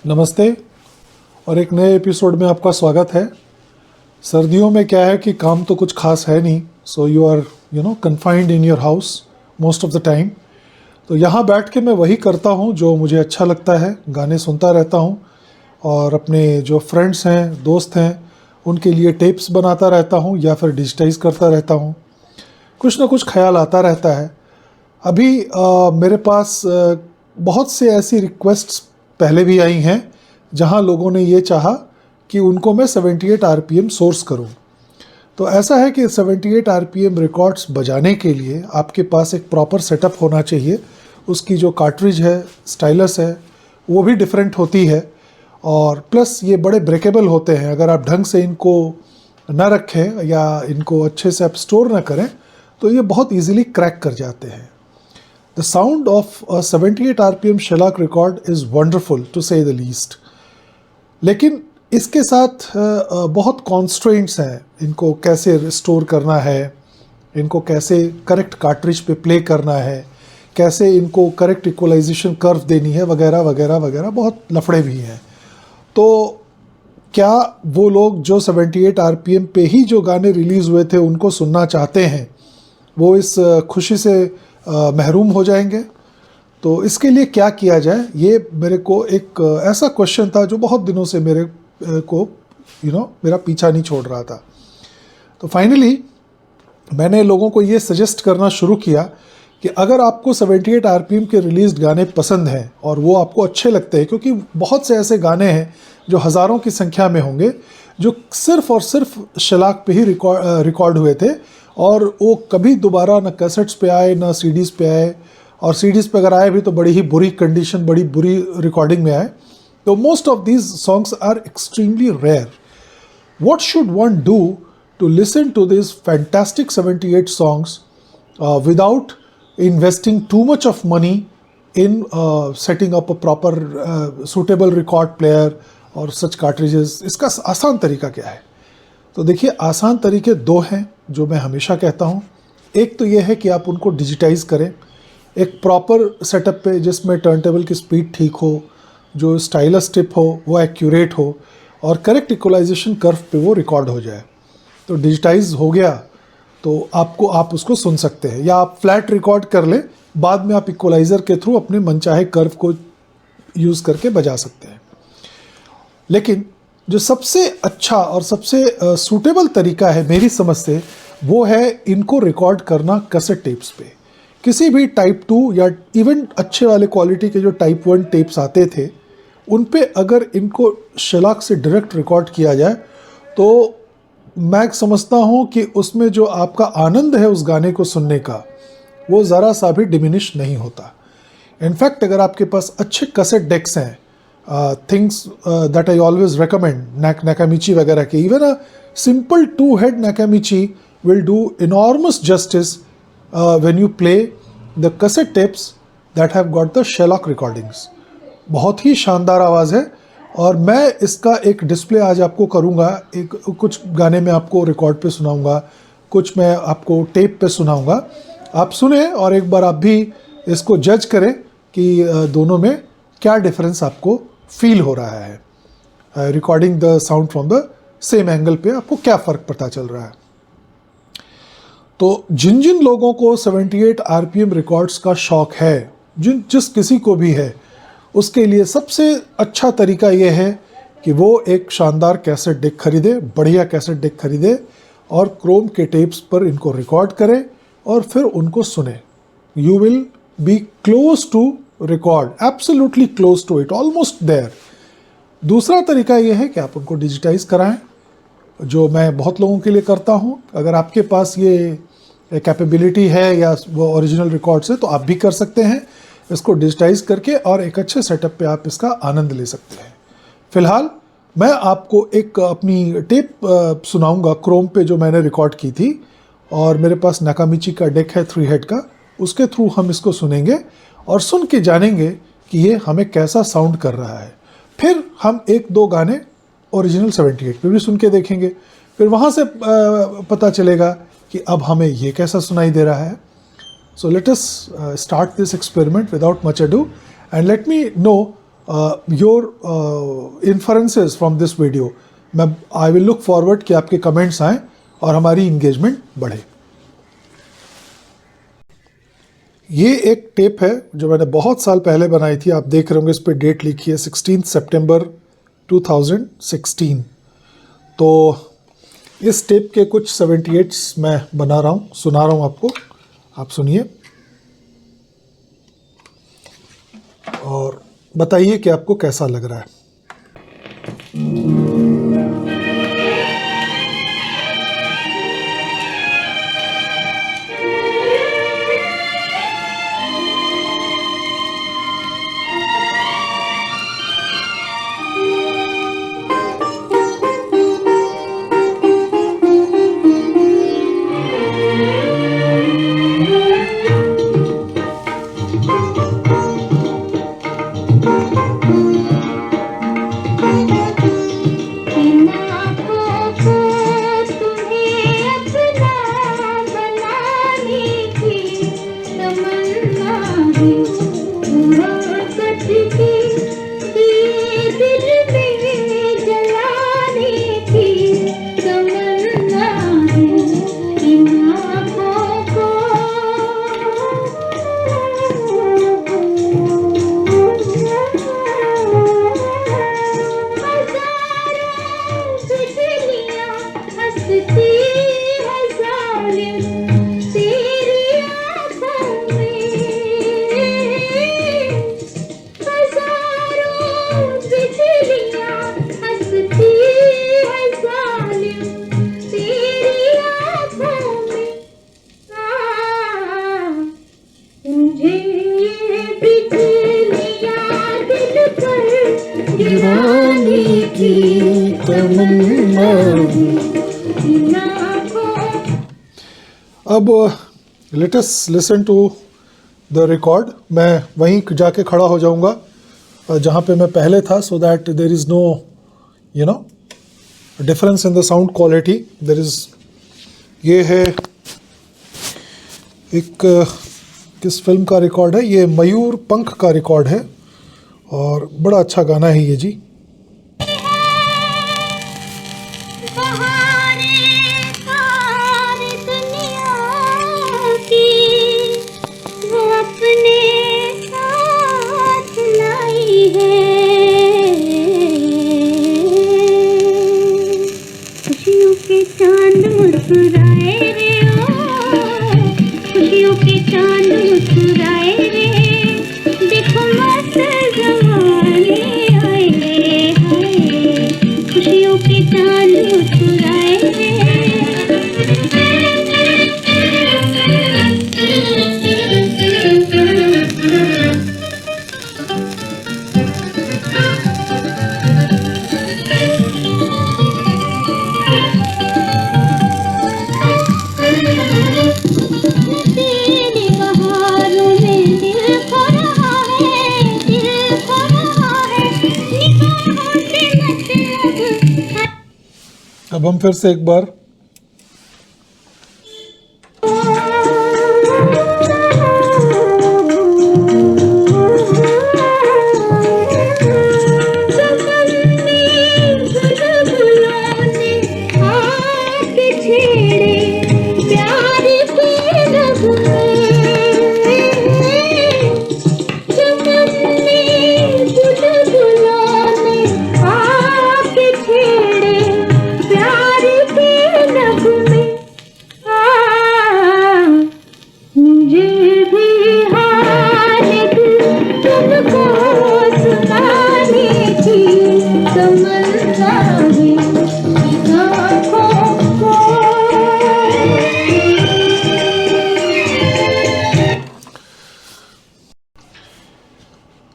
नमस्ते और एक नए एपिसोड में आपका स्वागत है। सर्दियों में क्या है कि काम तो कुछ खास है नहीं, so you are confined in your house most of the time. तो यहाँ बैठ के मैं वही करता हूँ जो मुझे अच्छा लगता है, गाने सुनता रहता हूँ और अपने जो फ्रेंड्स हैं, दोस्त हैं, उनके लिए टेप्स बनाता रहता हूँ या फिर डिजिटाइज करता रहता हूँ। कुछ ना कुछ ख्याल आता रहता है। अभी मेरे पास बहुत से ऐसी रिक्वेस्ट्स पहले भी आई हैं जहां लोगों ने ये चाहा कि उनको मैं 78 आरपीएम सोर्स करूं। तो ऐसा है कि 78 आरपीएम रिकॉर्ड्स बजाने के लिए आपके पास एक प्रॉपर सेटअप होना चाहिए। उसकी जो कार्ट्रिज है, स्टाइलस है, वो भी डिफरेंट होती है और प्लस ये बड़े ब्रेकेबल होते हैं। अगर आप ढंग से इनको न रखें या इनको अच्छे से आप स्टोर ना करें तो ये बहुत ईजीली क्रैक कर जाते हैं। The sound of a 78 RPM shellac record is wonderful to say the least. लेकिन इसके साथ बहुत constraints हैं। इनको कैसे रिस्टोर करना है, इनको कैसे करेक्ट कार्ट्रिज पे प्ले करना है, कैसे इनको करेक्ट इक्वलाइजेशन कर्व देनी है, वगैरह वगैरह वगैरह, बहुत लफड़े भी हैं। तो क्या वो लोग जो 78 RPM पे ही जो गाने रिलीज़ हुए थे उनको सुनना चाहते हैं, वो इस खुशी से महरूम हो जाएंगे? तो इसके लिए क्या किया जाए, ये मेरे को एक ऐसा क्वेश्चन था जो बहुत दिनों से मेरे को मेरा पीछा नहीं छोड़ रहा था। तो फाइनली मैंने लोगों को ये सजेस्ट करना शुरू किया कि अगर आपको 78 आरपीएम के रिलीज्ड गाने पसंद हैं और वो आपको अच्छे लगते हैं, क्योंकि बहुत से ऐसे गाने हैं जो हज़ारों की संख्या में होंगे जो सिर्फ़ और सिर्फ शेलाक पे ही रिकॉर्ड हुए थे और वो कभी दोबारा ना कैसेट्स पे आए ना सीडीज़ पे आए, और सीडीज़ पे अगर आए भी तो बड़ी ही बुरी कंडीशन, बड़ी बुरी रिकॉर्डिंग में आए। तो most of these songs are extremely rare. What should one do to listen to this fantastic 78 songs without investing too much of money in setting up a proper suitable record player और such cartridges? इसका आसान तरीका क्या है? तो देखिए, आसान तरीके दो हैं जो मैं हमेशा कहता हूँ। एक तो ये है कि आप उनको डिजिटाइज करें एक प्रॉपर सेटअप पे जिसमें टर्नटेबल की स्पीड ठीक हो, जो स्टाइलस टिप हो वो एक्यूरेट हो और करेक्ट इक्वलाइजेशन कर्व पे वो रिकॉर्ड हो जाए। तो डिजिटाइज हो गया तो आप उसको सुन सकते हैं, या आप फ्लैट रिकॉर्ड कर लें, बाद में आप इक्वलाइज़र के थ्रू अपने मनचाहे कर्व को यूज़ करके बजा सकते हैं। लेकिन जो सबसे अच्छा और सबसे सूटेबल तरीका है मेरी समझ से, वो है इनको रिकॉर्ड करना कैसेट टेप्स पे। किसी भी टाइप 2 या इवन अच्छे वाले क्वालिटी के जो टाइप 1 टेप्स आते थे, उन पे अगर इनको शेलाक से डायरेक्ट रिकॉर्ड किया जाए तो मैं समझता हूँ कि उसमें जो आपका आनंद है उस गाने को सुनने का, वो ज़रा सा भी डिमिनिश नहीं होता। इनफैक्ट अगर आपके पास अच्छे कैसेट डेक्स हैं, things that I always recommend, Nakamichi वगैरह के, even a simple 2-head Nakamichi will do enormous justice when you play the cassette tapes that have got the shellac recordings. बहुत ही शानदार आवाज़ है और मैं इसका एक डिस्प्ले आज आपको करूँगा। एक कुछ गाने में आपको रिकॉर्ड पे सुनाऊँगा, कुछ मैं आपको टेप पे सुनाऊँगा। आप सुने और एक बार आप भी इसको जज करें कि दोनों में क्या डिफरेंस आपको फील हो रहा है। Recording the sound from the same angle पे आपको क्या फ़र्क पता चल रहा है। तो जिन जिन लोगों को 78 आरपीएम रिकॉर्ड्स का शौक़ है, जिस किसी को भी है, उसके लिए सबसे अच्छा तरीका ये है कि वो एक शानदार कैसेट डेक खरीदे, बढ़िया कैसेट डेक खरीदे और क्रोम के टेप्स पर इनको रिकॉर्ड करे और फिर उनको सुने। You will be close to record, absolutely close to it, almost there. दूसरा तरीका यह है कि आप उनको डिजिटाइज कराएं, जो मैं बहुत लोगों के लिए करता हूं। अगर आपके पास ये कैपेबिलिटी है या वो ओरिजिनल रिकॉर्ड्स है तो आप भी कर सकते हैं इसको डिजिटाइज करके, और एक अच्छे सेटअप पे आप इसका आनंद ले सकते हैं। फिलहाल मैं आपको एक अपनी टेप सुनाऊंगा क्रोम पे जो मैंने रिकॉर्ड की थी, और मेरे पास नाकामिची का डेक है 3 हेड का, उसके थ्रू हम इसको सुनेंगे और सुन के जानेंगे कि ये हमें कैसा साउंड कर रहा है। फिर हम 1-2 गाने ओरिजिनल 78 पे भी सुन के देखेंगे, फिर वहाँ से पता चलेगा कि अब हमें ये कैसा सुनाई दे रहा है। So let us start this experiment without much ado and let me know your inferences from this video. I will look forward कि आपके कमेंट्स आएँ और हमारी इंगेजमेंट बढ़े। ये एक टेप है जो मैंने बहुत साल पहले बनाई थी। आप देख रहे होंगे इस पर डेट लिखी है 16 सितंबर 2016। तो इस टेप के कुछ 78s मैं बना रहा हूँ, सुना रहा हूँ आपको, आप सुनिए और बताइए कि आपको कैसा लग रहा है। अब let us listen to the record. मैं वहीं जाके खड़ा हो जाऊंगा जहाँ पे मैं पहले था, so that there is no difference in the sound quality. There is, ये है एक किस फिल्म का रिकॉर्ड है, ये मयूर पंख का रिकॉर्ड है और बड़ा अच्छा गाना है ये जी। अब हम फिर से एक बार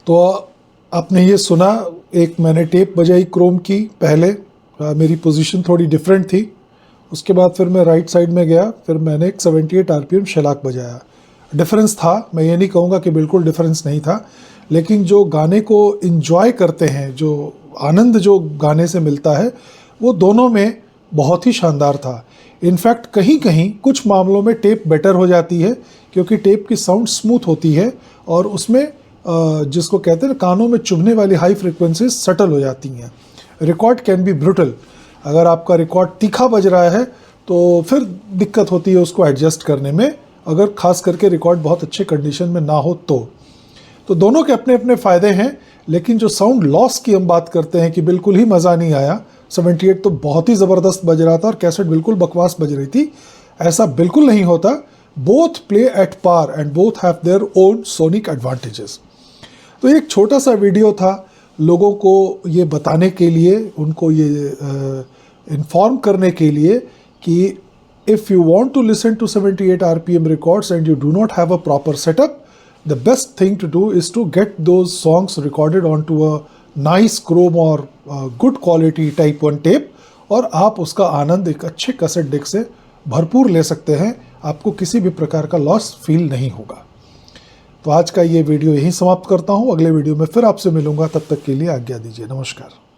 तो आपने ये सुना, एक मैंने टेप बजाई क्रोम की पहले, मेरी पोजीशन थोड़ी डिफरेंट थी। उसके बाद फिर मैं राइट साइड में गया, फिर मैंने एक 78 आरपीएम शेलाक बजाया। डिफरेंस था, मैं ये नहीं कहूँगा कि बिल्कुल डिफरेंस नहीं था, लेकिन जो गाने को इन्जॉय करते हैं, जो आनंद जो गाने से मिलता है, वो दोनों में बहुत ही शानदार था। इनफैक्ट कहीं कहीं कुछ मामलों में टेप बेटर हो जाती है, क्योंकि टेप की साउंड स्मूथ होती है और उसमें जिसको कहते हैं कानों में चुभने वाली हाई फ्रिक्वेंसीज सटल हो जाती हैं। Record can be brutal. अगर आपका रिकॉर्ड तीखा बज रहा है तो फिर दिक्कत होती है उसको एडजस्ट करने में, अगर खास करके रिकॉर्ड बहुत अच्छे कंडीशन में ना हो तो दोनों के अपने अपने फ़ायदे हैं। लेकिन जो साउंड लॉस की हम बात करते हैं कि बिल्कुल ही मज़ा नहीं आया, 78 तो बहुत ही ज़बरदस्त बज रहा था और कैसेट बिल्कुल बकवास बज रही थी, ऐसा बिल्कुल नहीं होता। Both play at par and both have their own sonic advantages. तो एक छोटा सा वीडियो था लोगों को ये बताने के लिए, उनको ये इन्फॉर्म करने के लिए कि if you want to listen to 78 RPM records and you do not have a proper setup, the best thing to do is to get those songs recorded onto a nice chrome or good quality type 1 tape, और आप उसका आनंद एक अच्छे cassette deck से भरपूर ले सकते हैं। आपको किसी भी प्रकार का लॉस फील नहीं होगा। तो आज का ये वीडियो यहीं समाप्त करता हूँ। अगले वीडियो में फिर आपसे मिलूंगा, तब तक के लिए आज्ञा दीजिए। नमस्कार।